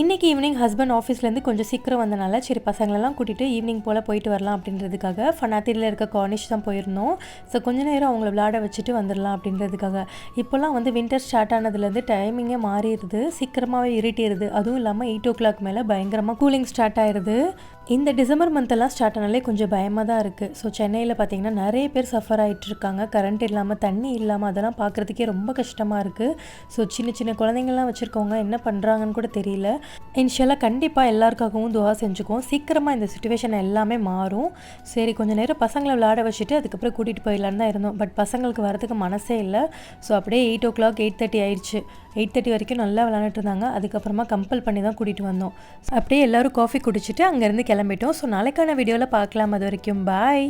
இன்றைக்கி evening husband ஆஃபீஸ்லேருந்து கொஞ்சம் சீக்கிரம் வந்தனால சரி பசங்களெல்லாம் கூட்டிகிட்டு ஈவினிங் போல் போயிட்டு வரலாம் அப்படின்றதுக்காக ஃபனாத்திரியில் இருக்க கார்னிஷ் தான் போயிருந்தோம். ஸோ கொஞ்ச நேரம் அவங்கள விளையாட வச்சுட்டு வந்துடலாம் அப்படின்றதுக்காக. இப்போல்லாம் வந்து வின்டர் ஸ்டார்ட் ஆனதுலேருந்து டைமிங்கே மாறிடுது, சீக்கிரமாகவே இருட்டிடுது. அதுவும் இல்லாமல் 8 o'clock மேலே பயங்கரமாக கூலிங் ஸ்டார்ட் ஆயிடுது. இந்த டிசம்பர் மந்த்தெல்லாம் ஸ்டார்ட் ஆனாலே கொஞ்சம் பயமாக தான் இருக்குது. ஸோ சென்னையில் பார்த்திங்கன்னா நிறைய பேர் சஃபர் ஆகிட்டு இருக்காங்க. கரண்ட் இல்லாமல், தண்ணி இல்லாமல், அதெல்லாம் பார்க்குறதுக்கே ரொம்ப கஷ்டமாக இருக்குது. ஸோ சின்ன சின்ன குழந்தைங்கள்லாம் வச்சுருக்கவங்க என்ன பண்ணுறாங்கன்னு கூட தெரியல. இன்ஷால்லா கண்டிப்பாக எல்லாருக்காகவும் துவா செஞ்சுக்குவோம். சீக்கிரமாக இந்த சிச்சுவேஷன் எல்லாமே மாறும். சரி கொஞ்சம் நேரம் பசங்களை விளையாட வச்சுட்டு அதுக்கப்புறம் கூட்டிகிட்டு போயிடலான்னு தான் இருந்தோம். பட் பசங்களுக்கு வரதுக்கு மனசே இல்லை. ஸோ அப்படியே 8 o'clock 8:30 ஆயிடுச்சு. 8:30 வரைக்கும் நல்லா விளையாண்டுட்டு இருந்தாங்க. அதுக்கப்புறமா கம்பல் பண்ணி தான் கூட்டிகிட்டு வந்தோம். அப்படியே எல்லோரும் காஃபி குடிச்சிட்டு அங்கேருந்து கிளம்பிட்டோம். ஸோ நாளைக்கான வீடியோவில் பார்க்கலாம். அது வரைக்கும் பாய்.